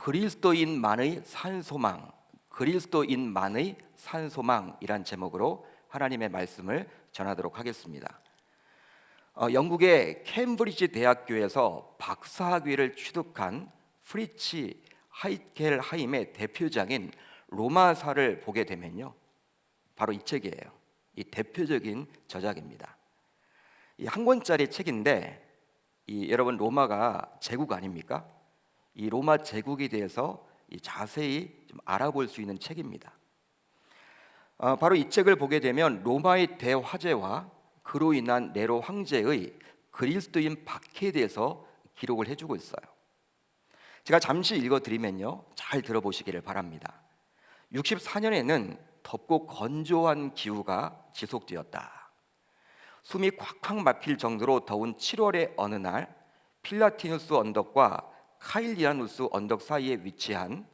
그리스도인만의 산소망, 그리스도인만의 산소망이란 제목으로 하나님의 말씀을 전하도록 하겠습니다. 영국의 캠브리지 대학교에서 박사학위를 취득한 프리츠 하이켈하임의 대표작인 로마사를 보게 되면요, 바로 이 책이에요. 이 대표적인 저작입니다. 이 한 권짜리 책인데, 여러분 로마가 제국 아닙니까? 이 로마 제국에 대해서 자세히 좀 알아볼 수 있는 책입니다. 바로 이 책을 보게 되면 로마의 대화재와 그로 인한 네로 황제의 그리스도인 박해에 대해서 기록을 해주고 있어요. 제가 잠시 읽어드리면요, 잘 들어보시기를 바랍니다. 64년에는 덥고 건조한 기후가 지속되었다. 숨이 콱콱 막힐 정도로 더운 7월의 어느 날, 필라티누스 언덕과 카일리아누스 언덕 사이에 위치한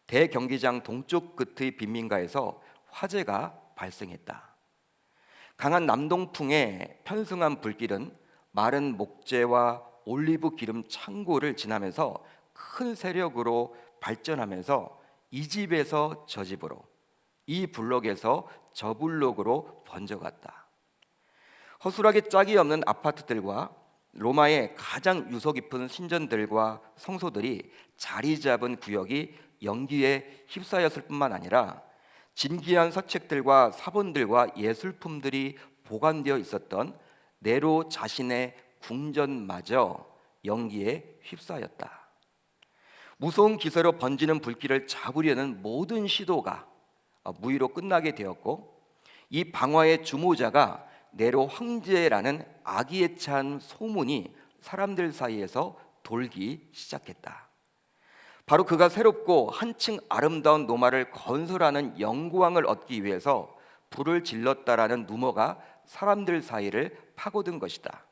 대경기장 동쪽 끝의 빈민가에서 화재가 발생했다. 강한 남동풍에 편승한 불길은 마른 목재와 올리브 기름 창고를 지나면서 큰 세력으로 발전하면서 이 집에서 저 집으로, 이 블록에서 저 블록으로 번져갔다. 허술하게 짝이 없는 아파트들과 로마의 가장 유서 깊은 신전들과 성소들이 자리 잡은 구역이 연기에 휩싸였을 뿐만 아니라 진귀한 서책들과 사본들과 예술품들이 보관되어 있었던 네로 자신의 궁전마저 연기에 휩싸였다. 무서운 기세로 번지는 불길을 잡으려는 모든 시도가 무의로 끝나게 되었고, 이 방화의 주모자가 네로 황제라는 아기애찬 소문이 사람들 사이에서 돌기 시작했다. 바로 그가 새롭고 한층 아름다운 로마를 건설하는 영광을 얻기 위해서 불을 질렀다라는 루머가 사람들 사이를 파고든 것이다.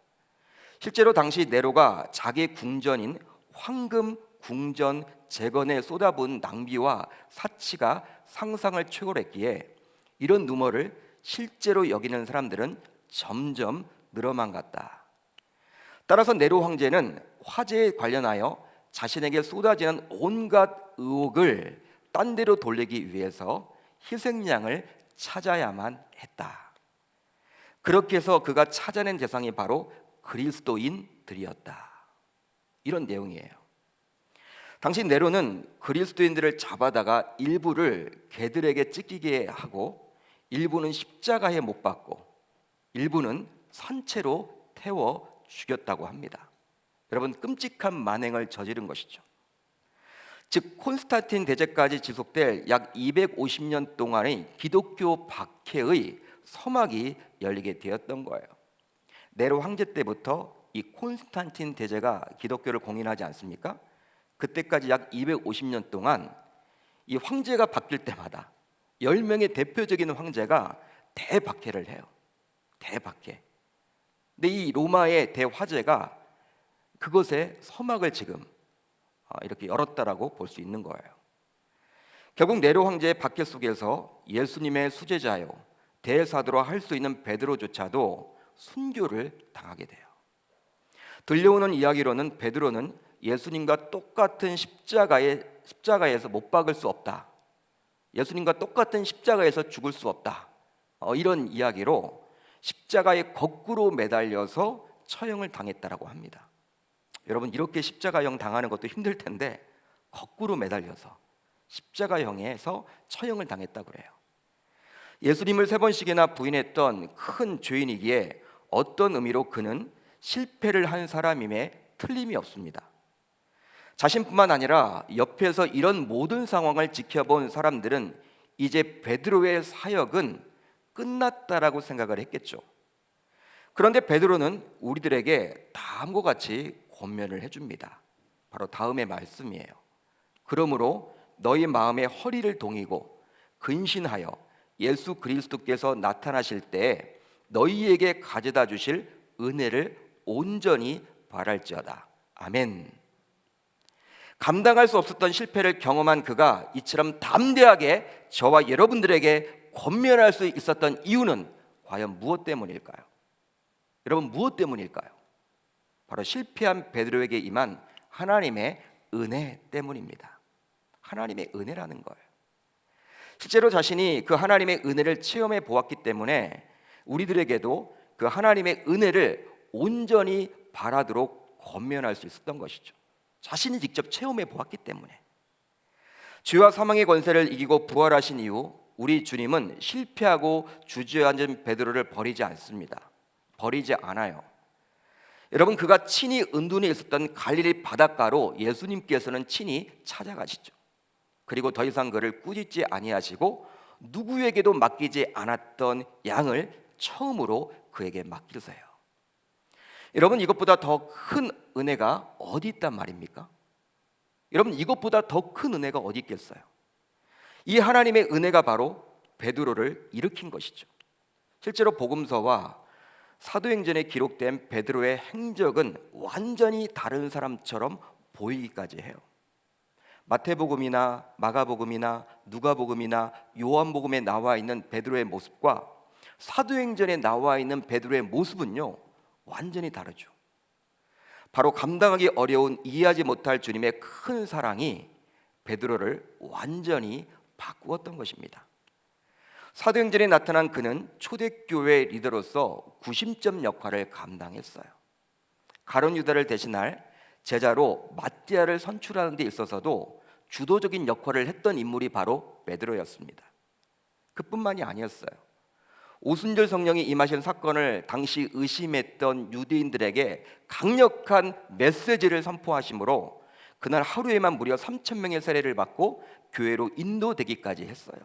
실제로 당시 네로가 자기 궁전인 황금 궁전 재건에 쏟아부은 낭비와 사치가 상상을 초월했기에 이런 루머를 실제로 여기는 사람들은 점점 늘어만 갔다. 따라서 네로 황제는 화재에 관련하여 자신에게 쏟아지는 온갖 의혹을 딴 데로 돌리기 위해서 희생양을 찾아야만 했다. 그렇게 해서 그가 찾아낸 대상이 바로 그리스도인들이었다. 이런 내용이에요. 당시 네로는 그리스도인들을 잡아다가 일부를 개들에게 찢기게 하고, 일부는 십자가에 못 박고, 일부는 산채로 태워 죽였다고 합니다. 여러분, 끔찍한 만행을 저지른 것이죠. 즉 콘스탄틴 대제까지 지속될 약 250년 동안의 기독교 박해의 서막이 열리게 되었던 거예요. 네로 황제 때부터 이 콘스탄틴 대제가 기독교를 공인하지 않습니까? 그때까지 약 250년 동안 이 황제가 바뀔 때마다 10명의 대표적인 황제가 대박해를 해요. 대박해. 근데 이 로마의 대화제가 그것의 서막을 지금 이렇게 열었다라고 볼 수 있는 거예요. 결국 네로 황제의 박해 속에서 예수님의 수제자요, 대사도로 할 수 있는 베드로조차도 순교를 당하게 돼요. 들려오는 이야기로는 베드로는 예수님과 똑같은 십자가에서 못 박을 수 없다, 예수님과 똑같은 십자가에서 죽을 수 없다, 이런 이야기로 십자가에 거꾸로 매달려서 처형을 당했다라고 합니다. 여러분, 이렇게 십자가형 당하는 것도 힘들 텐데 거꾸로 매달려서 십자가형에서 처형을 당했다고 그래요. 예수님을 3번씩이나 부인했던 큰 죄인이기에 어떤 의미로 그는 실패를 한 사람임에 틀림이 없습니다. 자신뿐만 아니라 옆에서 이런 모든 상황을 지켜본 사람들은 이제 베드로의 사역은 끝났다라고 생각을 했겠죠. 그런데 베드로는 우리들에게 다음과 같이 권면을 해줍니다. 바로 다음의 말씀이에요. 그러므로 너희 마음의 허리를 동이고 근신하여 예수 그리스도께서 나타나실 때 너희에게 가져다 주실 은혜를 온전히 바랄지어다. 아멘. 감당할 수 없었던 실패를 경험한 그가 이처럼 담대하게 저와 여러분들에게 권면할 수 있었던 이유는 과연 무엇 때문일까요? 여러분, 무엇 때문일까요? 바로 실패한 베드로에게 임한 하나님의 은혜 때문입니다. 하나님의 은혜라는 거예요. 실제로 자신이 그 하나님의 은혜를 체험해 보았기 때문에 우리들에게도 그 하나님의 은혜를 온전히 바라도록 권면할 수 있었던 것이죠. 자신이 직접 체험해 보았기 때문에. 죄와 사망의 권세를 이기고 부활하신 이후 우리 주님은 실패하고 주저앉은 베드로를 버리지 않습니다. 버리지 않아요. 여러분, 그가 친히 은둔에 있었던 갈릴리 바닷가로 예수님께서는 친히 찾아가시죠. 그리고 더 이상 그를 꾸짖지 아니하시고 누구에게도 맡기지 않았던 양을 처음으로 그에게 맡기세요. 여러분, 이것보다 더 큰 은혜가 어디 있단 말입니까? 여러분, 이것보다 더 큰 은혜가 어디 있겠어요? 이 하나님의 은혜가 바로 베드로를 일으킨 것이죠. 실제로 복음서와 사도행전에 기록된 베드로의 행적은 완전히 다른 사람처럼 보이기까지 해요. 마태복음이나 마가복음이나 누가복음이나 요한복음에 나와 있는 베드로의 모습과 사도행전에 나와 있는 베드로의 모습은요, 완전히 다르죠. 바로 감당하기 어려운, 이해하지 못할 주님의 큰 사랑이 베드로를 완전히 바꾸었던 것입니다. 사도행전에 나타난 그는 초대교회 리더로서 구심점 역할을 감당했어요. 가룟 유다를 대신할 제자로 마띠아를 선출하는 데 있어서도 주도적인 역할을 했던 인물이 바로 베드로였습니다. 그뿐만이 아니었어요. 오순절 성령이 임하신 사건을 당시 의심했던 유대인들에게 강력한 메시지를 선포하심으로 그날 하루에만 무려 3,000명의 세례를 받고 교회로 인도되기까지 했어요.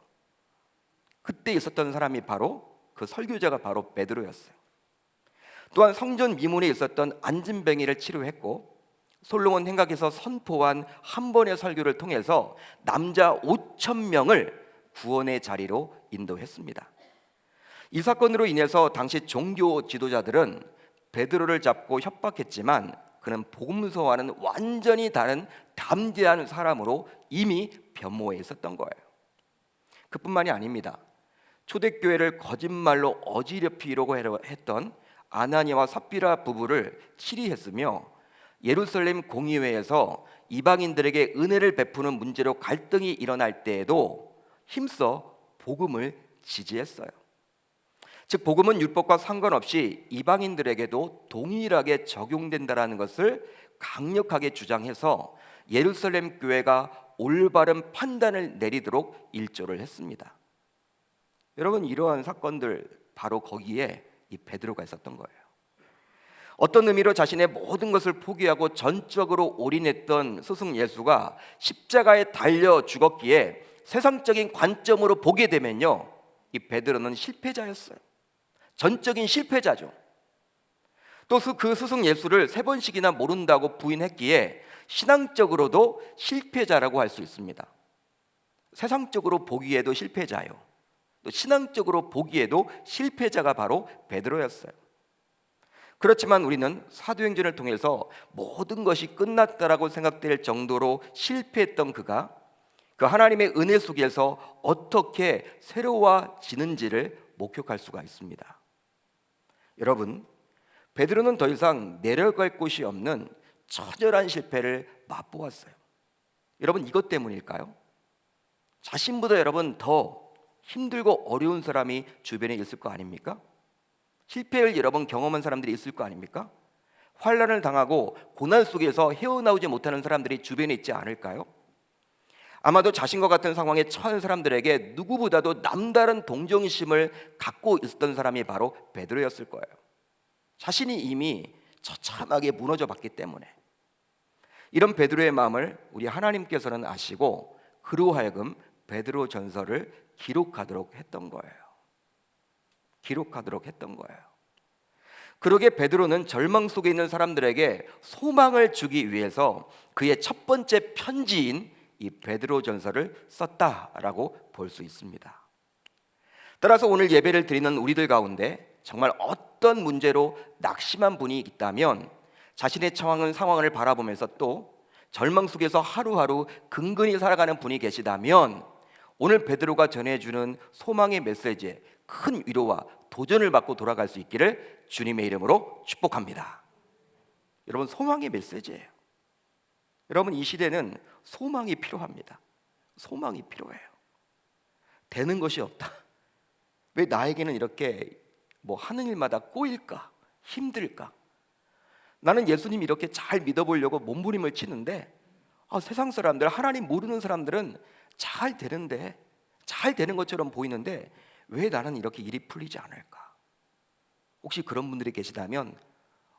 그때 있었던 사람이 바로, 그 설교자가 바로 베드로였어요. 또한 성전 미문에 있었던 안진뱅이를 치료했고 솔로몬 행각에서 선포한 한 번의 설교를 통해서 남자 5,000명을 구원의 자리로 인도했습니다. 이 사건으로 인해서 당시 종교 지도자들은 베드로를 잡고 협박했지만 그는 복음서와는 완전히 다른 담대한 사람으로 이미 변모해 있었던 거예요. 그뿐만이 아닙니다. 초대교회를 거짓말로 어지럽히려고 했던 아나니아와 삽비라 부부를 치리했으며 예루살렘 공의회에서 이방인들에게 은혜를 베푸는 문제로 갈등이 일어날 때에도 힘써 복음을 지지했어요. 즉 복음은 율법과 상관없이 이방인들에게도 동일하게 적용된다라는 것을 강력하게 주장해서 예루살렘 교회가 올바른 판단을 내리도록 일조를 했습니다. 여러분, 이러한 사건들 바로 거기에 이 베드로가 있었던 거예요. 어떤 의미로 자신의 모든 것을 포기하고 전적으로 올인했던 스승 예수가 십자가에 달려 죽었기에 세상적인 관점으로 보게 되면요, 이 베드로는 실패자였어요. 전적인 실패자죠. 또 그 스승 예수를 3번씩이나 모른다고 부인했기에 신앙적으로도 실패자라고 할 수 있습니다. 세상적으로 보기에도 실패자요, 또 신앙적으로 보기에도 실패자가 바로 베드로였어요. 그렇지만 우리는 사도행전을 통해서 모든 것이 끝났다라고 생각될 정도로 실패했던 그가 그 하나님의 은혜 속에서 어떻게 새로워지는지를 목격할 수가 있습니다. 여러분, 베드로는 더 이상 내려갈 곳이 없는 처절한 실패를 맛보았어요. 여러분, 이것 때문일까요? 자신보다 여러분 더 힘들고 어려운 사람이 주변에 있을 거 아닙니까? 실패를 여러 번 경험한 사람들이 있을 거 아닙니까? 환난을 당하고 고난 속에서 헤어나오지 못하는 사람들이 주변에 있지 않을까요? 아마도 자신과 같은 상황에 처한 사람들에게 누구보다도 남다른 동정심을 갖고 있었던 사람이 바로 베드로였을 거예요. 자신이 이미 처참하게 무너져 봤기 때문에. 이런 베드로의 마음을 우리 하나님께서는 아시고 그로 하여금 베드로 전서를 기록하도록 했던 거예요. 기록하도록 했던 거예요. 그러게 베드로는 절망 속에 있는 사람들에게 소망을 주기 위해서 그의 첫 번째 편지인 이 베드로 전서를 썼다라고 볼 수 있습니다. 따라서 오늘 예배를 드리는 우리들 가운데 정말 어떤 문제로 낙심한 분이 있다면, 자신의 상황을 바라보면서 또 절망 속에서 하루하루 근근히 살아가는 분이 계시다면, 오늘 베드로가 전해주는 소망의 메시지에 큰 위로와 도전을 받고 돌아갈 수 있기를 주님의 이름으로 축복합니다. 여러분, 소망의 메시지예요. 여러분, 이 시대는 소망이 필요합니다. 소망이 필요해요. 되는 것이 없다. 왜 나에게는 이렇게 하는 일마다 꼬일까? 힘들까? 나는 예수님 이렇게 잘 믿어보려고 몸부림을 치는데 세상 사람들, 하나님 모르는 사람들은 잘 되는데, 잘 되는 것처럼 보이는데 왜 나는 이렇게 일이 풀리지 않을까? 혹시 그런 분들이 계시다면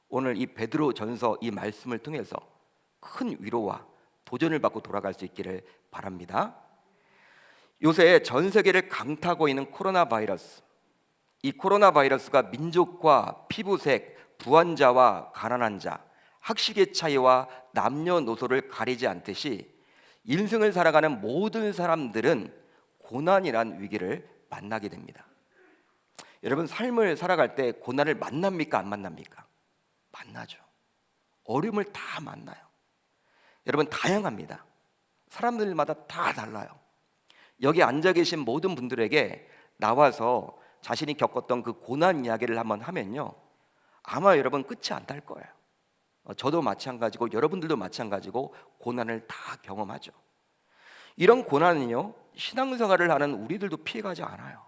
오늘 이 베드로 전서 이 말씀을 통해서 큰 위로와 도전을 받고 돌아갈 수 있기를 바랍니다. 요새 전 세계를 강타하고 있는 코로나 바이러스, 이 코로나 바이러스가 민족과 피부색, 부한자와 가난한 자, 학식의 차이와 남녀노소를 가리지 않듯이 인생을 살아가는 모든 사람들은 고난이란 위기를 만나게 됩니다. 여러분, 삶을 살아갈 때 고난을 만납니까? 안 만납니까? 만나죠. 어려움을 다 만나요. 여러분, 다양합니다. 사람들마다 다 달라요. 여기 앉아 계신 모든 분들에게 나와서 자신이 겪었던 그 고난 이야기를 한번 하면요, 아마 여러분 끝이 안 날 거예요. 저도 마찬가지고 여러분들도 마찬가지고 고난을 다 경험하죠. 이런 고난은요, 신앙생활을 하는 우리들도 피해가지 않아요.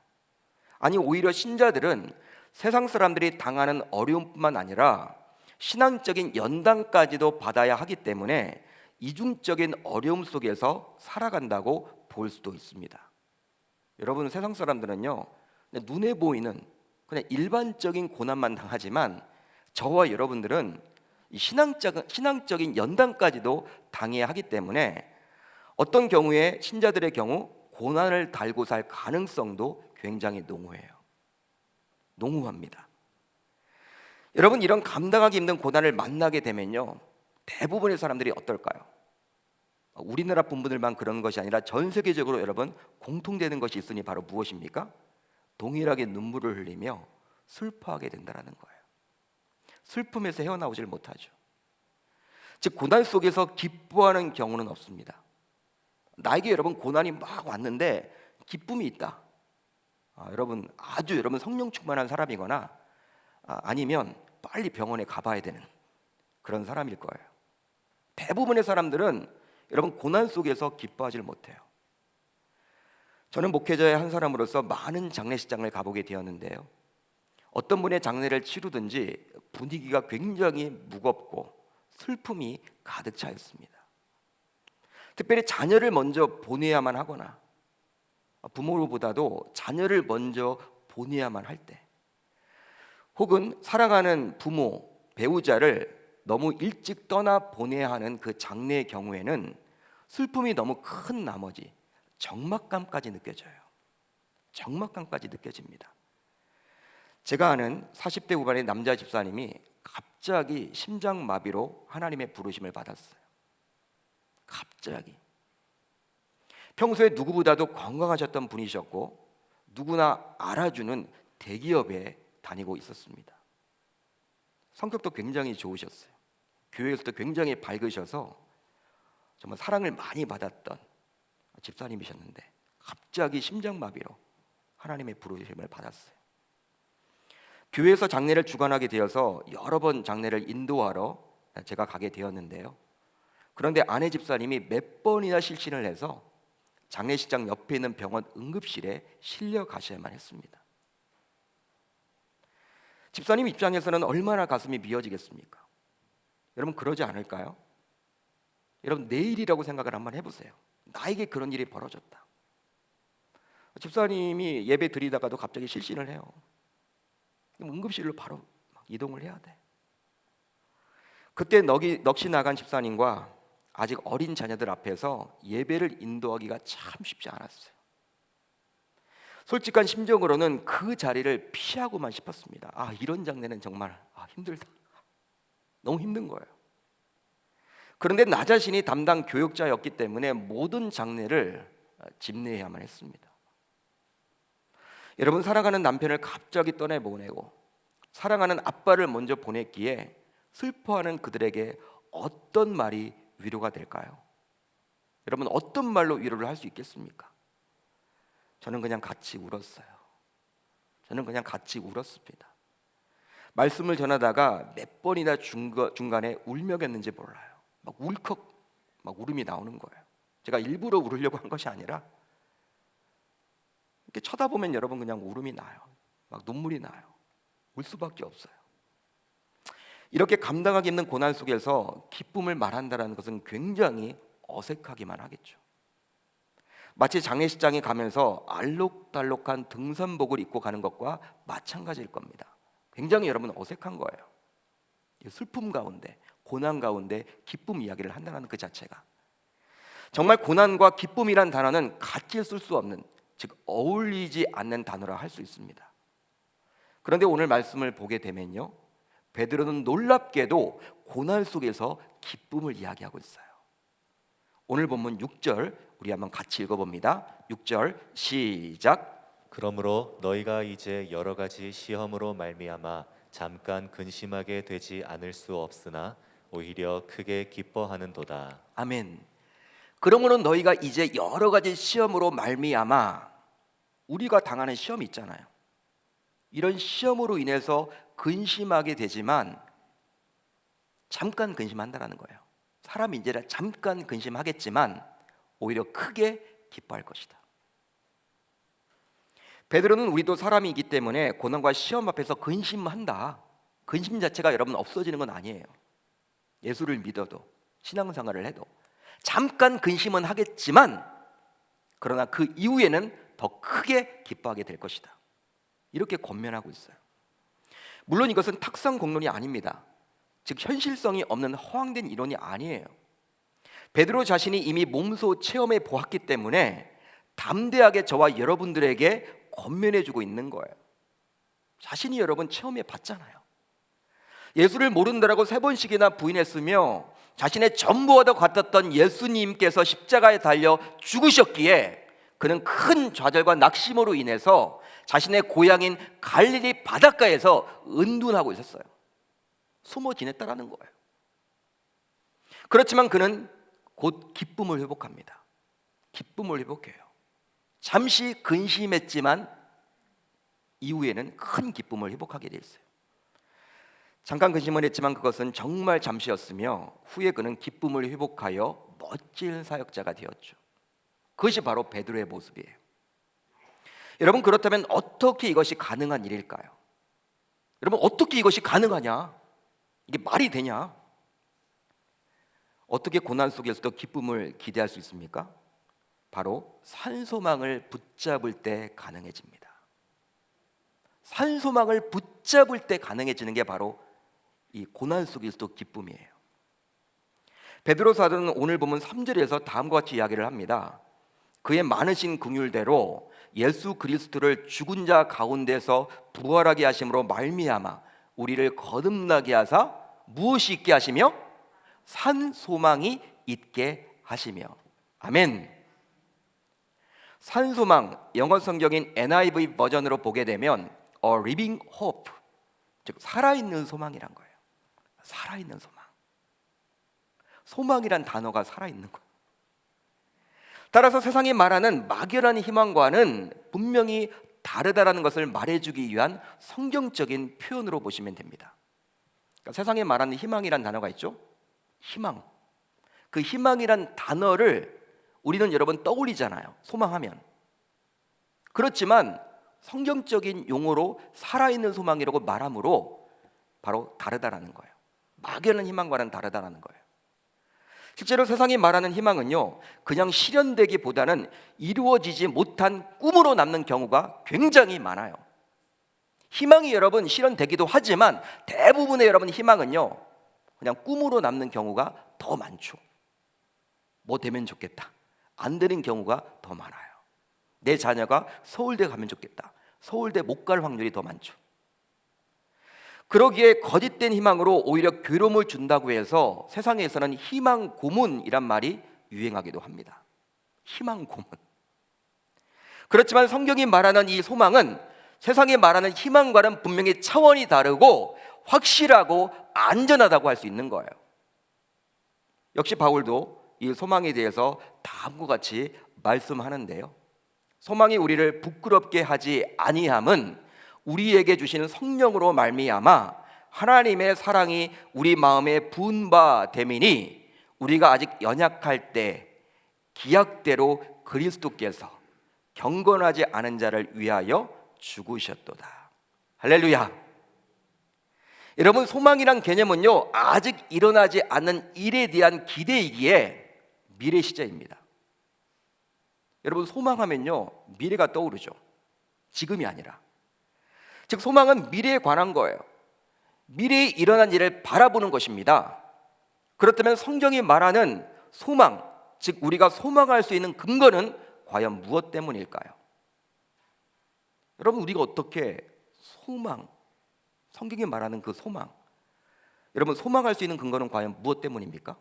아니, 오히려 신자들은 세상 사람들이 당하는 어려움뿐만 아니라 신앙적인 연단까지도 받아야 하기 때문에 이중적인 어려움 속에서 살아간다고 볼 수도 있습니다. 여러분, 세상 사람들은요, 그냥 눈에 보이는 그냥 일반적인 고난만 당하지만 저와 여러분들은 이 신앙적인 연단까지도 당해야 하기 때문에 어떤 경우에 신자들의 경우 고난을 달고 살 가능성도 굉장히 농후해요. 농후합니다. 여러분, 이런 감당하기 힘든 고난을 만나게 되면요, 대부분의 사람들이 어떨까요? 우리나라 분들만 그런 것이 아니라 전 세계적으로 여러분 공통되는 것이 있으니 바로 무엇입니까? 동일하게 눈물을 흘리며 슬퍼하게 된다는 거예요. 슬픔에서 헤어나오질 못하죠. 즉, 고난 속에서 기뻐하는 경우는 없습니다. 나에게 여러분 고난이 막 왔는데 기쁨이 있다. 여러분 아주 여러분 성령 충만한 사람이거나 아니면 빨리 병원에 가봐야 되는 그런 사람일 거예요. 대부분의 사람들은 여러분 고난 속에서 기뻐하지 못해요. 저는 목회자의 한 사람으로서 많은 장례식장을 가보게 되었는데요, 어떤 분의 장례를 치르든지 분위기가 굉장히 무겁고 슬픔이 가득 차 있습니다. 특별히 자녀를 먼저 보내야만 하거나 부모보다도 자녀를 먼저 보내야만 할 때, 혹은 사랑하는 부모, 배우자를 너무 일찍 떠나 보내야 하는 그 장례의 경우에는 슬픔이 너무 큰 나머지 적막감까지 느껴져요. 적막감까지 느껴집니다. 제가 아는 40대 후반의 남자 집사님이 갑자기 심장마비로 하나님의 부르심을 받았어요. 갑자기. 평소에 누구보다도 건강하셨던 분이셨고 누구나 알아주는 대기업에 다니고 있었습니다. 성격도 굉장히 좋으셨어요. 교회에서도 굉장히 밝으셔서 정말 사랑을 많이 받았던 집사님이셨는데 갑자기 심장마비로 하나님의 부르심을 받았어요. 교회에서 장례를 주관하게 되어서 여러 번 장례를 인도하러 제가 가게 되었는데요, 그런데 아내 집사님이 몇 번이나 실신을 해서 장례식장 옆에 있는 병원 응급실에 실려 가셔야만 했습니다. 집사님 입장에서는 얼마나 가슴이 미어지겠습니까? 여러분, 그러지 않을까요? 여러분, 내일이라고 생각을 한번 해보세요. 나에게 그런 일이 벌어졌다. 집사님이 예배 드리다가도 갑자기 실신을 해요. 응급실로 바로 이동을 해야 돼. 그때 넋이 나간 집사님과 아직 어린 자녀들 앞에서 예배를 인도하기가 참 쉽지 않았어요. 솔직한 심정으로는 그 자리를 피하고만 싶었습니다. 이런 장례는 정말 힘들다. 너무 힘든 거예요. 그런데 나 자신이 담당 교역자였기 때문에 모든 장례를 집례해야만 했습니다. 여러분, 사랑하는 남편을 갑자기 떠내보내고 사랑하는 아빠를 먼저 보냈기에 슬퍼하는 그들에게 어떤 말이 위로가 될까요? 여러분, 어떤 말로 위로를 할 수 있겠습니까? 저는 그냥 같이 울었어요. 저는 그냥 같이 울었습니다. 말씀을 전하다가 몇 번이나 중간에 울먹였는지 몰라요. 막 울컥 막 울음이 나오는 거예요. 제가 일부러 울으려고 한 것이 아니라 이렇게 쳐다보면 여러분 그냥 울음이 나요. 막 눈물이 나요. 울 수밖에 없어요. 이렇게 감당하기 힘든 고난 속에서 기쁨을 말한다는 것은 굉장히 어색하기만 하겠죠. 마치 장례식장에 가면서 알록달록한 등산복을 입고 가는 것과 마찬가지일 겁니다. 굉장히 여러분 어색한 거예요. 슬픔 가운데, 고난 가운데 기쁨 이야기를 한다는 그 자체가, 정말 고난과 기쁨이란 단어는 같이 쓸 수 없는, 즉 어울리지 않는 단어라 할 수 있습니다. 그런데 오늘 말씀을 보게 되면요, 베드로는 놀랍게도 고난 속에서 기쁨을 이야기하고 있어요. 오늘 본문 6절 우리 한번 같이 읽어봅니다. 6절 시작. 그러므로 너희가 이제 여러 가지 시험으로 말미암아 잠깐 근심하게 되지 않을 수 없으나 오히려 크게 기뻐하는도다. 아멘. 그러므로 너희가 이제 여러 가지 시험으로 말미암아, 우리가 당하는 시험이 있잖아요. 이런 시험으로 인해서 근심하게 되지만 잠깐 근심한다라는 거예요. 사람이 이제 잠깐 근심하겠지만 오히려 크게 기뻐할 것이다. 베드로는 우리도 사람이기 때문에 고난과 시험 앞에서 근심한다. 근심 자체가 여러분 없어지는 건 아니에요. 예수를 믿어도 신앙생활을 해도 잠깐 근심은 하겠지만 그러나 그 이후에는 더 크게 기뻐하게 될 것이다. 이렇게 권면하고 있어요. 물론 이것은 탁상 공론이 아닙니다. 즉 현실성이 없는 허황된 이론이 아니에요. 베드로 자신이 이미 몸소 체험해 보았기 때문에 담대하게 저와 여러분들에게 권면해주고 있는 거예요. 자신이 여러분 체험해 봤잖아요. 예수를 모른다라고 3번씩이나 부인했으며 자신의 전부와도 같았던 예수님께서 십자가에 달려 죽으셨기에 그는 큰 좌절과 낙심으로 인해서 자신의 고향인 갈릴리 바닷가에서 은둔하고 있었어요. 숨어 지냈다라는 거예요. 그렇지만 그는 곧 기쁨을 회복합니다. 기쁨을 회복해요. 잠시 근심했지만 이후에는 큰 기쁨을 회복하게 돼 있어요. 잠깐 근심을 했지만 그것은 정말 잠시였으며 후에 그는 기쁨을 회복하여 멋진 사역자가 되었죠. 그것이 바로 베드로의 모습이에요. 여러분, 그렇다면 어떻게 이것이 가능한 일일까요? 여러분, 어떻게 이것이 가능하냐? 이게 말이 되냐? 어떻게 고난 속에서도 기쁨을 기대할 수 있습니까? 바로 산소망을 붙잡을 때 가능해집니다. 산소망을 붙잡을 때 가능해지는 게 바로 이 고난 속에서도 기쁨이에요. 베드로 사도는 오늘 보면 3절에서 다음과 같이 이야기를 합니다. 그의 많으신 긍휼대로 예수 그리스도를 죽은 자 가운데서 부활하게 하심으로 말미암아 우리를 거듭나게 하사 무엇이 있게 하시며 산 소망이 있게 하시며. 아멘. 산 소망, 영어 성경인 NIV 버전으로 보게 되면 a living hope, 즉 살아있는 소망이란 거예요. 살아있는 소망. 소망이란 단어가 살아있는 거예요. 따라서 세상이 말하는 막연한 희망과는 분명히 다르다라는 것을 말해주기 위한 성경적인 표현으로 보시면 됩니다. 그러니까 세상에 말하는 희망이란 단어가 있죠. 희망. 그 희망이란 단어를 우리는 여러분 떠올리잖아요. 소망하면. 그렇지만 성경적인 용어로 살아있는 소망이라고 말하므로 바로 다르다라는 거예요. 막연한 희망과는 다르다라는 거예요. 실제로 세상이 말하는 희망은요, 그냥 실현되기보다는 이루어지지 못한 꿈으로 남는 경우가 굉장히 많아요. 희망이 여러분 실현되기도 하지만 대부분의 여러분 희망은요, 그냥 꿈으로 남는 경우가 더 많죠. 뭐 되면 좋겠다. 안 되는 경우가 더 많아요. 내 자녀가 서울대 가면 좋겠다. 서울대 못 갈 확률이 더 많죠. 그러기에 거짓된 희망으로 오히려 괴로움을 준다고 해서 세상에서는 희망 고문이란 말이 유행하기도 합니다. 희망 고문. 그렇지만 성경이 말하는 이 소망은 세상이 말하는 희망과는 분명히 차원이 다르고 확실하고 안전하다고 할 수 있는 거예요. 역시 바울도 이 소망에 대해서 다음과 같이 말씀하는데요. 소망이 우리를 부끄럽게 하지 아니함은 우리에게 주시는 성령으로 말미암아 하나님의 사랑이 우리 마음에 부은 바 됨이니 우리가 아직 연약할 때 기약대로 그리스도께서 경건하지 않은 자를 위하여 죽으셨도다. 할렐루야. 여러분, 소망이란 개념은요, 아직 일어나지 않는 일에 대한 기대이기에 미래 시제입니다. 여러분, 소망하면요 미래가 떠오르죠. 지금이 아니라. 즉 소망은 미래에 관한 거예요. 미래에 일어난 일을 바라보는 것입니다. 그렇다면 성경이 말하는 소망, 즉 우리가 소망할 수 있는 근거는 과연 무엇 때문일까요? 여러분, 우리가 어떻게 소망, 성경이 말하는 그 소망, 여러분 소망할 수 있는 근거는 과연 무엇 때문입니까?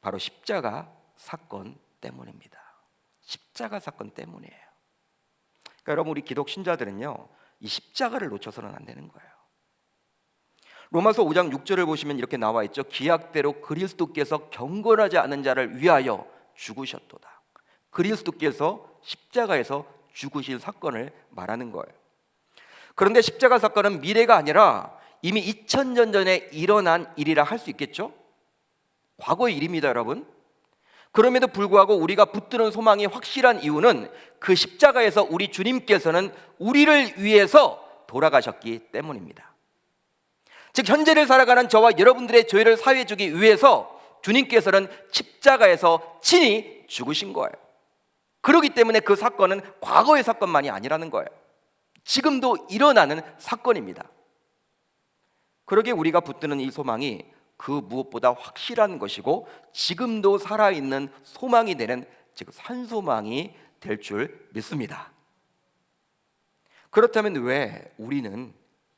바로 십자가 사건 때문입니다. 십자가 사건 때문이에요. 그러니까 여러분, 우리 기독 신자들은요 이 십자가를 놓쳐서는 안 되는 거예요. 로마서 5장 6절을 보시면 이렇게 나와 있죠. 기약대로 그리스도께서 경건하지 않은 자를 위하여 죽으셨도다. 그리스도께서 십자가에서 죽으신 사건을 말하는 거예요. 그런데 십자가 사건은 미래가 아니라 이미 2000년 전에 일어난 일이라 할 수 있겠죠? 과거의 일입니다, 여러분. 그럼에도 불구하고 우리가 붙드는 소망이 확실한 이유는 그 십자가에서 우리 주님께서는 우리를 위해서 돌아가셨기 때문입니다. 즉 현재를 살아가는 저와 여러분들의 죄를 사해 주기 위해서 주님께서는 십자가에서 친히 죽으신 거예요. 그렇기 때문에 그 사건은 과거의 사건만이 아니라는 거예요. 지금도 일어나는 사건입니다. 그러기에 우리가 붙드는 이 소망이 그 무엇보다 확실한 것이고 지금도 살아있는 소망이 되는, 즉 산소망이 될 줄 믿습니다. 그렇다면 왜 우리는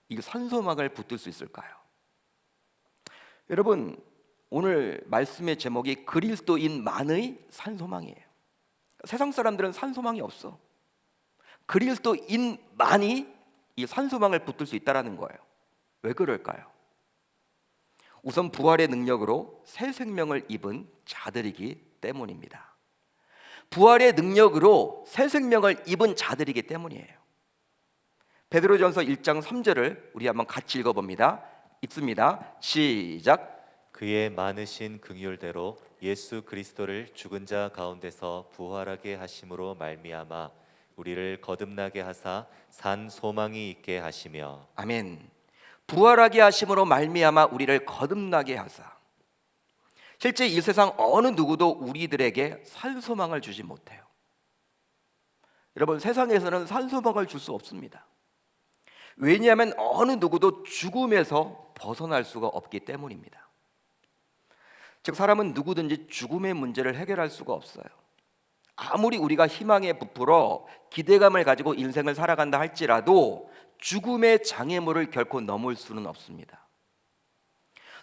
이 산소망을 붙들 수 있을까요? 여러분, 오늘 말씀의 제목이 그리스도인만의 산소망이에요. 세상 사람들은 산소망이 없어. 그리스도인만이 이 산소망을 붙들 수 있다는 거예요. 왜 그럴까요? 우선 부활의 능력으로 새 생명을 입은 자들이기 때문입니다. 부활의 능력으로 새 생명을 입은 자들이기 때문이에요. 베드로전서 1장 3절을 우리 한번 같이 읽어봅니다. 읽습니다. 시작. 그의 많으신 긍휼대로 예수 그리스도를 죽은 자 가운데서 부활하게 하심으로 말미암아 우리를 거듭나게 하사 산 소망이 있게 하시며. 아멘. 부활하게 하심으로 말미암아 우리를 거듭나게 하사. 실제 이 세상 어느 누구도 우리들에게 산소망을 주지 못해요. 여러분, 세상에서는 산소망을 줄 수 없습니다. 왜냐하면 어느 누구도 죽음에서 벗어날 수가 없기 때문입니다. 즉 사람은 누구든지 죽음의 문제를 해결할 수가 없어요. 아무리 우리가 희망에 부풀어 기대감을 가지고 인생을 살아간다 할지라도 죽음의 장애물을 결코 넘을 수는 없습니다.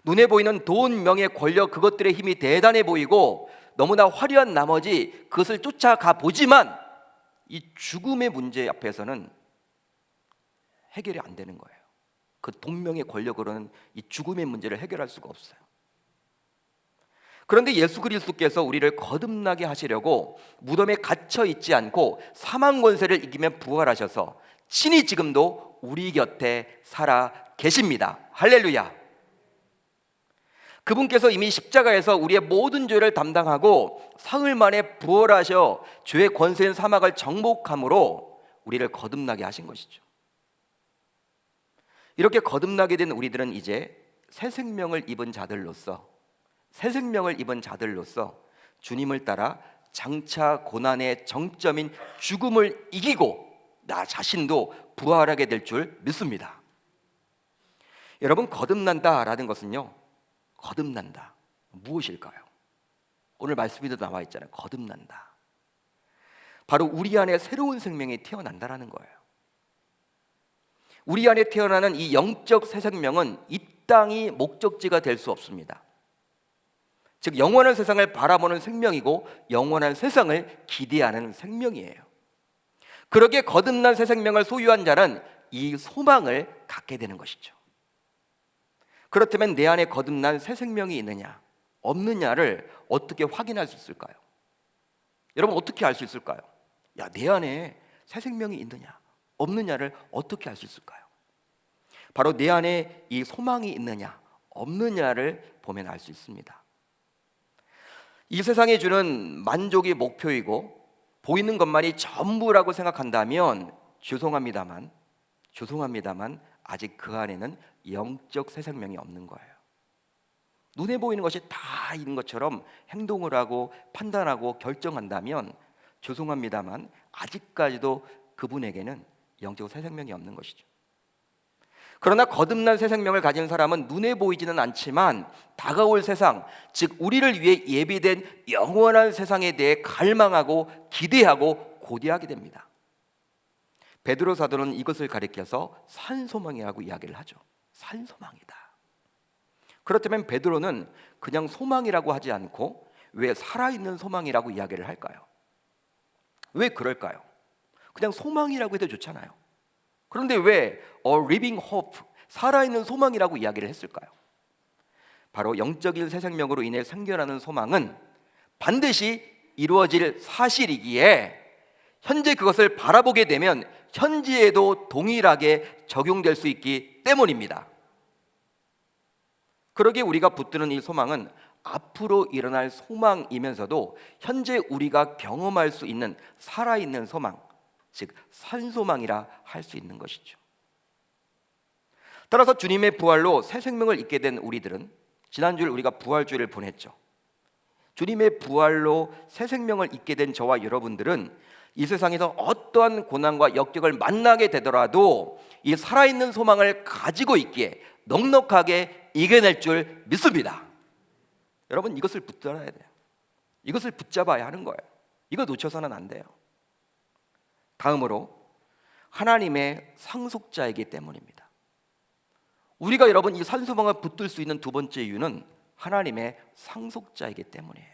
눈에 보이는 돈, 명예, 권력, 그것들의 힘이 대단해 보이고 너무나 화려한 나머지 그것을 쫓아가 보지만 이 죽음의 문제 앞에서는 해결이 안 되는 거예요. 그 돈, 명예, 권력으로는 이 죽음의 문제를 해결할 수가 없어요. 그런데 예수 그리스도께서 우리를 거듭나게 하시려고 무덤에 갇혀 있지 않고 사망 권세를 이기며 부활하셔서 친히 지금도 우리 곁에 살아 계십니다. 할렐루야. 그분께서 이미 십자가에서 우리의 모든 죄를 담당하고 사흘 만에 부활하셔 죄의 권세인 사막을 정복함으로 우리를 거듭나게 하신 것이죠. 이렇게 거듭나게 된 우리들은 이제 새 생명을 입은 자들로서 주님을 따라 장차 고난의 정점인 죽음을 이기고 나 자신도 부활하게 될 줄 믿습니다. 여러분, 거듭난다라는 것은요, 거듭난다, 무엇일까요? 오늘 말씀에도 나와 있잖아요. 거듭난다. 바로 우리 안에 새로운 생명이 태어난다라는 거예요. 우리 안에 태어나는 이 영적 새 생명은 이 땅이 목적지가 될 수 없습니다. 즉 영원한 세상을 바라보는 생명이고 영원한 세상을 기대하는 생명이에요. 그러기에 거듭난 새 생명을 소유한 자는 이 소망을 갖게 되는 것이죠. 그렇다면 내 안에 거듭난 새 생명이 있느냐 없느냐를 어떻게 확인할 수 있을까요? 여러분, 어떻게 알 수 있을까요? 야, 내 안에 새 생명이 있느냐 없느냐를 어떻게 알 수 있을까요? 바로 내 안에 이 소망이 있느냐 없느냐를 보면 알 수 있습니다. 이 세상이 주는 만족이 목표이고 보이는 것만이 전부라고 생각한다면 죄송합니다만 아직 그 안에는 영적 새 생명이 없는 거예요. 눈에 보이는 것이 다 있는 것처럼 행동을 하고 판단하고 결정한다면 죄송합니다만 아직까지도 그분에게는 영적 새 생명이 없는 것이죠. 그러나 거듭난 새 생명을 가진 사람은 눈에 보이지는 않지만 다가올 세상, 즉 우리를 위해 예비된 영원한 세상에 대해 갈망하고 기대하고 고대하게 됩니다. 베드로 사도는 이것을 가리켜서 산소망이라고 이야기를 하죠. 산소망이다. 그렇다면 베드로는 그냥 소망이라고 하지 않고 왜 살아있는 소망이라고 이야기를 할까요? 왜 그럴까요? 그냥 소망이라고 해도 좋잖아요. 그런데 왜 living hope, 살아있는 소망이라고 이야기를 했을까요? 바로 영적인 새 생명으로 인해 생겨나는 소망은 반드시 이루어질 사실이기에 현재 그것을 바라보게 되면 현재에도 동일하게 적용될 수 있기 때문입니다. 그러기에 우리가 붙드는 이 소망은 앞으로 일어날 소망이면서도 현재 우리가 경험할 수 있는 살아있는 소망, 즉 산소망이라 할 수 있는 것이죠. 따라서 주님의 부활로 새 생명을 잊게 된 우리들은 지난주에 우리가 부활주일을 보냈죠. 주님의 부활로 새 생명을 잊게 된 저와 여러분들은 이 세상에서 어떠한 고난과 역경을 만나게 되더라도 이 살아있는 소망을 가지고 있기에 넉넉하게 이겨낼 줄 믿습니다. 여러분 이것을 붙들어야 돼요. 이것을 붙잡아야 하는 거예요. 이거 놓쳐서는 안 돼요. 다음으로 하나님의 상속자이기 때문입니다. 우리가 여러분 이 산소망을 붙들 수 있는 두 번째 이유는 하나님의 상속자이기 때문이에요.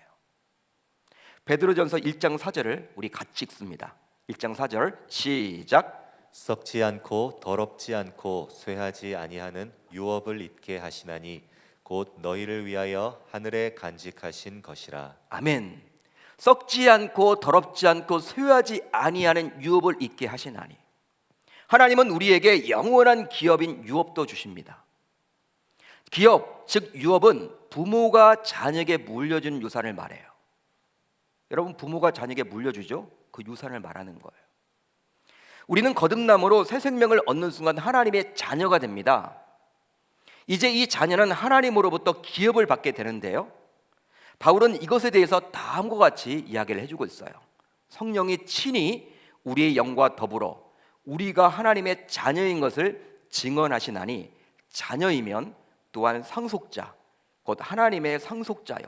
베드로전서 1장 4절을 우리 같이 읽습니다. 1장 4절 시작. 썩지 않고 더럽지 않고 쇠하지 아니하는 유업을 잊게 하시나니 곧 너희를 위하여 하늘에 간직하신 것이라. 아멘. 썩지 않고 더럽지 않고 쇠하지 아니하는 유업을 잊게 하시나니, 하나님은 우리에게 영원한 기업인 유업도 주십니다. 기업, 즉 유업은 부모가 자녀에게 물려준 유산을 말해요. 여러분 부모가 자녀에게 물려주죠? 그 유산을 말하는 거예요. 우리는 거듭남으로 새 생명을 얻는 순간 하나님의 자녀가 됩니다. 이제 이 자녀는 하나님으로부터 기업을 받게 되는데요, 바울은 이것에 대해서 다음과 같이 이야기를 해주고 있어요. 성령이 친히 우리의 영과 더불어 우리가 하나님의 자녀인 것을 증언하시나니 자녀이면 또한 상속자, 곧 하나님의 상속자요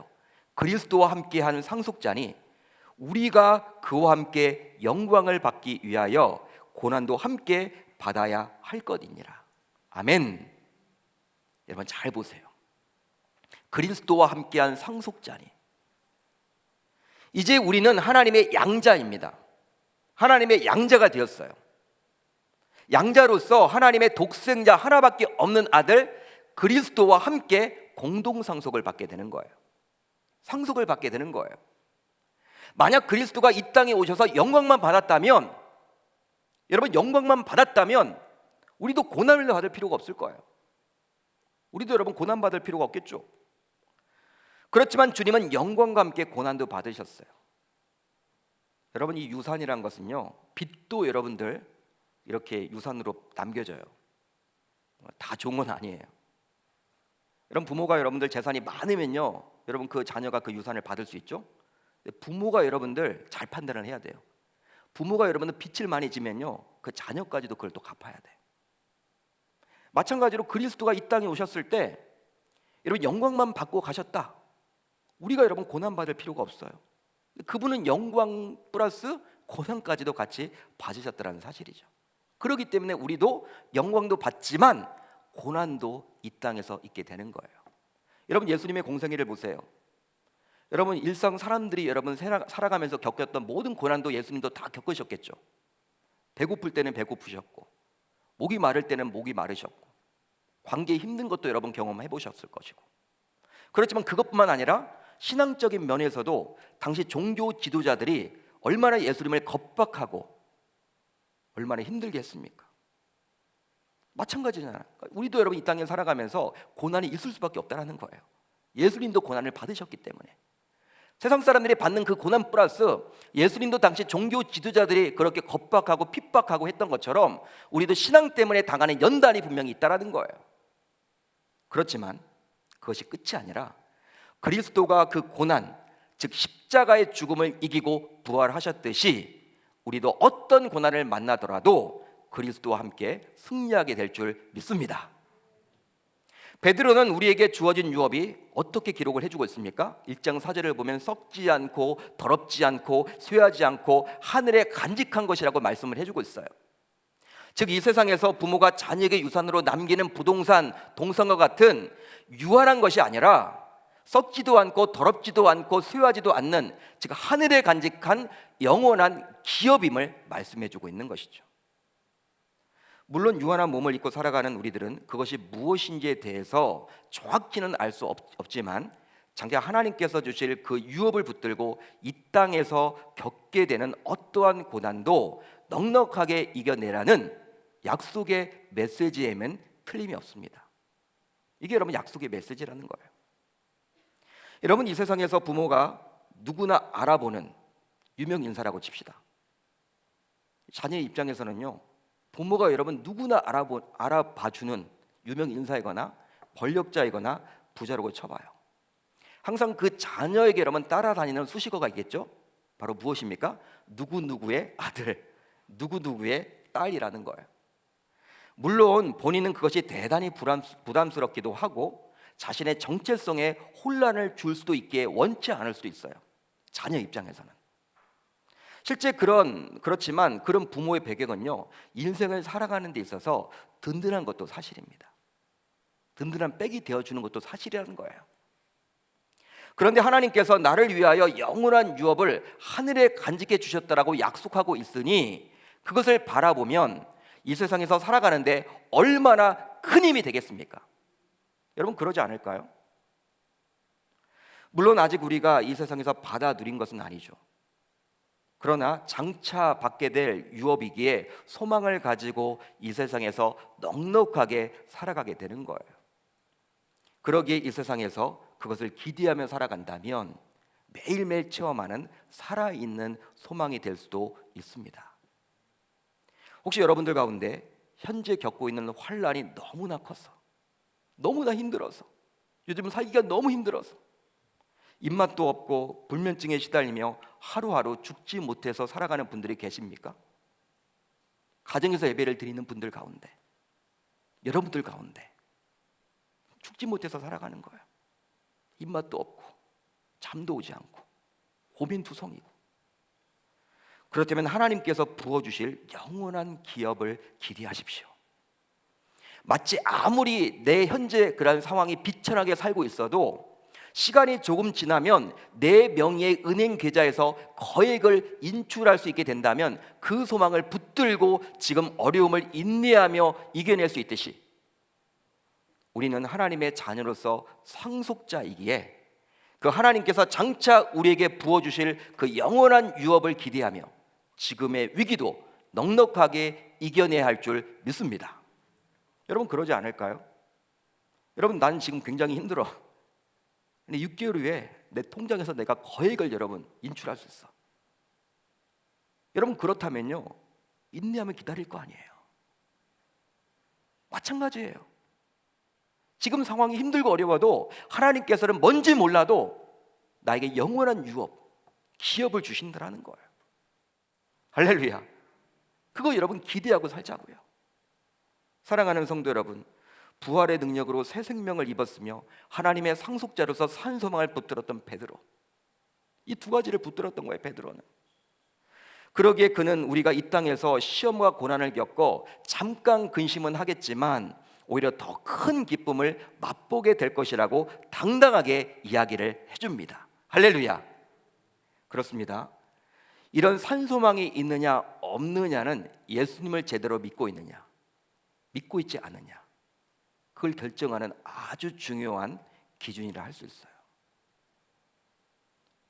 그리스도와 함께하는 상속자니 우리가 그와 함께 영광을 받기 위하여 고난도 함께 받아야 할 것이니라. 아멘. 여러분 잘 보세요. 그리스도와 함께한 상속자니, 이제 우리는 하나님의 양자입니다. 하나님의 양자가 되었어요. 양자로서 하나님의 독생자 하나밖에 없는 아들 그리스도와 함께 공동 상속을 받게 되는 거예요. 상속을 받게 되는 거예요. 만약 그리스도가 이 땅에 오셔서 영광만 받았다면, 여러분 영광만 받았다면 우리도 고난을 받을 필요가 없을 거예요. 우리도 여러분 고난 받을 필요가 없겠죠. 그렇지만 주님은 영광과 함께 고난도 받으셨어요. 여러분 이 유산이란 것은요, 빚도 여러분들 이렇게 유산으로 남겨져요. 다 좋은 건 아니에요. 여러분 부모가 여러분들 재산이 많으면요, 여러분 그 자녀가 그 유산을 받을 수 있죠. 부모가 여러분들 잘 판단을 해야 돼요. 부모가 여러분들 빚을 많이 지면요, 그 자녀까지도 그걸 또 갚아야 돼요. 마찬가지로 그리스도가 이 땅에 오셨을 때 여러분 영광만 받고 가셨다. 우리가 여러분 고난 받을 필요가 없어요. 그분은 영광 플러스 고난까지도 같이 받으셨다는 사실이죠. 그렇기 때문에 우리도 영광도 받지만 고난도 이 땅에서 있게 되는 거예요. 여러분 예수님의 공생애를 보세요. 여러분 일상 사람들이 여러분 살아가면서 겪었던 모든 고난도 예수님도 다 겪으셨겠죠. 배고플 때는 배고프셨고, 목이 마를 때는 목이 마르셨고, 관계에 힘든 것도 여러분 경험해 보셨을 것이고, 그렇지만 그것뿐만 아니라 신앙적인 면에서도 당시 종교 지도자들이 얼마나 예수님을 겁박하고 얼마나 힘들게 했습니까? 마찬가지잖아요. 우리도 여러분 이 땅에 살아가면서 고난이 있을 수밖에 없다는 거예요. 예수님도 고난을 받으셨기 때문에. 세상 사람들이 받는 그 고난 플러스 예수님도 당시 종교 지도자들이 그렇게 겁박하고 핍박하고 했던 것처럼 우리도 신앙 때문에 당하는 연단이 분명히 있다라는 거예요. 그렇지만 그것이 끝이 아니라 그리스도가 그 고난, 즉 십자가의 죽음을 이기고 부활하셨듯이 우리도 어떤 고난을 만나더라도 그리스도와 함께 승리하게 될 줄 믿습니다. 베드로는 우리에게 주어진 유업이 어떻게 기록을 해주고 있습니까? 1장 4절을 보면 썩지 않고 더럽지 않고 쇠하지 않고 하늘에 간직한 것이라고 말씀을 해주고 있어요. 즉 이 세상에서 부모가 자녀에게 유산으로 남기는 부동산, 동산과 같은 유한한 것이 아니라 썩지도 않고 더럽지도 않고 쇠하지도 않는, 즉 하늘에 간직한 영원한 기업임을 말씀해주고 있는 것이죠. 물론 유한한 몸을 입고 살아가는 우리들은 그것이 무엇인지에 대해서 정확히는 알 수 없지만 장차 하나님께서 주실 그 유업을 붙들고 이 땅에서 겪게 되는 어떠한 고난도 넉넉하게 이겨내라는 약속의 메시지에는 틀림이 없습니다. 이게 여러분 약속의 메시지라는 거예요. 여러분 이 세상에서 부모가 누구나 알아보는 유명 인사라고 칩시다. 자녀의 입장에서는요, 부모가 여러분 누구나 알아봐주는 유명 인사이거나 권력자이거나 부자라고 쳐봐요. 항상 그 자녀에게 여러분 따라다니는 수식어가 있겠죠. 바로 무엇입니까? 누구누구의 아들, 누구누구의 딸이라는 거예요. 물론 본인은 그것이 대단히 부담스럽기도 하고 자신의 정체성에 혼란을 줄 수도 있기에 원치 않을 수도 있어요. 자녀 입장에서는. 실제 그렇지만 그런 부모의 배경은요, 인생을 살아가는 데 있어서 든든한 것도 사실입니다. 든든한 백이 되어주는 것도 사실이라는 거예요. 그런데 하나님께서 나를 위하여 영원한 유업을 하늘에 간직해 주셨다라고 약속하고 있으니 그것을 바라보면 이 세상에서 살아가는데 얼마나 큰 힘이 되겠습니까? 여러분 그러지 않을까요? 물론 아직 우리가 이 세상에서 받아 누린 것은 아니죠. 그러나 장차 받게 될 유업이기에 소망을 가지고 이 세상에서 넉넉하게 살아가게 되는 거예요. 그러기에 이 세상에서 그것을 기대하며 살아간다면 매일매일 체험하는 살아있는 소망이 될 수도 있습니다. 혹시 여러분들 가운데 현재 겪고 있는 환란이 너무나 컸어, 너무나 힘들어서, 요즘 살기가 너무 힘들어서 입맛도 없고 불면증에 시달리며 하루하루 죽지 못해서 살아가는 분들이 계십니까? 가정에서 예배를 드리는 분들 가운데, 여러분들 가운데 죽지 못해서 살아가는 거예요. 입맛도 없고 잠도 오지 않고 고민투성이고. 그렇다면 하나님께서 부어주실 영원한 기업을 기대하십시오. 마치 아무리 내 현재 그런 상황이 비천하게 살고 있어도 시간이 조금 지나면 내 명의의 은행 계좌에서 거액을 인출할 수 있게 된다면 그 소망을 붙들고 지금 어려움을 인내하며 이겨낼 수 있듯이 우리는 하나님의 자녀로서 상속자이기에 그 하나님께서 장차 우리에게 부어주실 그 영원한 유업을 기대하며 지금의 위기도 넉넉하게 이겨내야 할 줄 믿습니다. 여러분 그러지 않을까요? 여러분 난 지금 굉장히 힘들어. 근데 6개월 후에 내 통장에서 내가 거액을 여러분 인출할 수 있어. 여러분 그렇다면요, 인내하면 기다릴 거 아니에요. 마찬가지예요. 지금 상황이 힘들고 어려워도 하나님께서는 뭔지 몰라도 나에게 영원한 유업, 기업을 주신다라는 거예요. 할렐루야. 그거 여러분 기대하고 살자고요. 사랑하는 성도 여러분, 부활의 능력으로 새 생명을 입었으며 하나님의 상속자로서 산 소망을 붙들었던 베드로, 이 두 가지를 붙들었던 거예요. 베드로는. 그러기에 그는 우리가 이 땅에서 시험과 고난을 겪고 잠깐 근심은 하겠지만 오히려 더 큰 기쁨을 맛보게 될 것이라고 당당하게 이야기를 해줍니다. 할렐루야. 그렇습니다. 이런 산소망이 있느냐 없느냐는 예수님을 제대로 믿고 있느냐 믿고 있지 않느냐, 그걸 결정하는 아주 중요한 기준이라 할 수 있어요.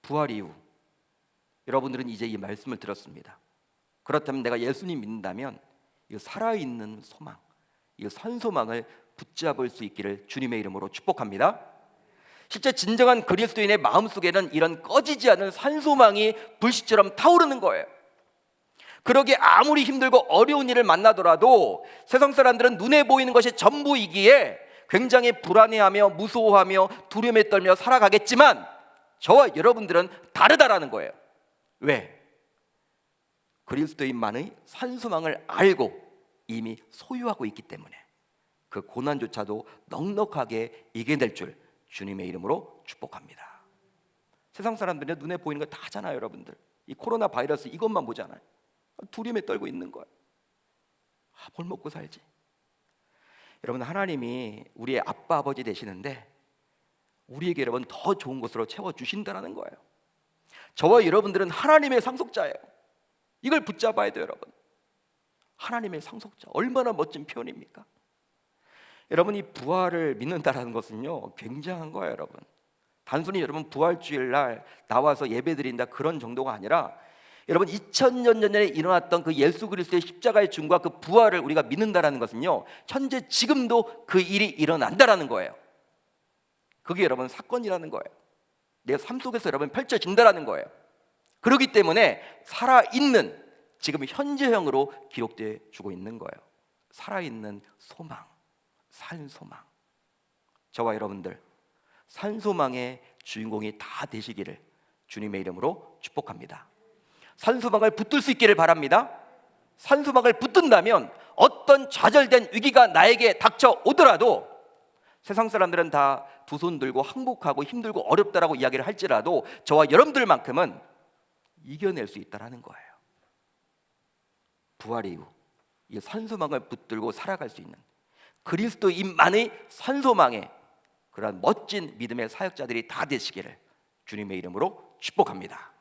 부활 이후 여러분들은 이제 이 말씀을 들었습니다. 그렇다면 내가 예수님 믿는다면 이 살아있는 소망, 이 산소망을 붙잡을 수 있기를 주님의 이름으로 축복합니다. 실제 진정한 그리스도인의 마음속에는 이런 꺼지지 않는 산소망이 불씨처럼 타오르는 거예요. 그러기에 아무리 힘들고 어려운 일을 만나더라도 세상 사람들은 눈에 보이는 것이 전부이기에 굉장히 불안해하며 무서워하며 두려움에 떨며 살아가겠지만 저와 여러분들은 다르다라는 거예요. 왜? 그리스도인만의 산소망을 알고 이미 소유하고 있기 때문에 그 고난조차도 넉넉하게 이겨낼 줄 주님의 이름으로 축복합니다. 세상 사람들은 눈에 보이는 거 다 하잖아요. 여러분들 이 코로나 바이러스 이것만 보잖아요. 두려움에 떨고 있는 거예요. 뭘 먹고 살지? 여러분, 하나님이 우리의 아빠 아버지 되시는데 우리에게 여러분 더 좋은 것으로 채워주신다는 거예요. 저와 여러분들은 하나님의 상속자예요. 이걸 붙잡아야 돼요. 여러분, 하나님의 상속자, 얼마나 멋진 표현입니까? 여러분, 이 부활을 믿는다는 것은요 굉장한 거예요. 여러분, 단순히 여러분 부활주일날 나와서 예배드린다 그런 정도가 아니라 여러분 2000년 전에 일어났던 그 예수 그리스도의 십자가의 죽음과 그 부활을 우리가 믿는다는 것은요 현재 지금도 그 일이 일어난다는 거예요. 그게 여러분 사건이라는 거예요. 내 삶 속에서 여러분 펼쳐진다는 거예요. 그렇기 때문에 살아있는 지금 현재형으로 기록되어 주고 있는 거예요. 살아있는 소망, 산소망. 저와 여러분들 산소망의 주인공이 다 되시기를 주님의 이름으로 축복합니다. 산소망을 붙들 수 있기를 바랍니다. 산소망을 붙든다면 어떤 좌절된 위기가 나에게 닥쳐오더라도 세상 사람들은 다 두 손 들고 항복하고 힘들고 어렵다라고 이야기를 할지라도 저와 여러분들만큼은 이겨낼 수 있다는 거예요. 부활 이후 이 산소망을 붙들고 살아갈 수 있는 그리스도인만의 산소망의 그러한 멋진 믿음의 사역자들이 다 되시기를 주님의 이름으로 축복합니다.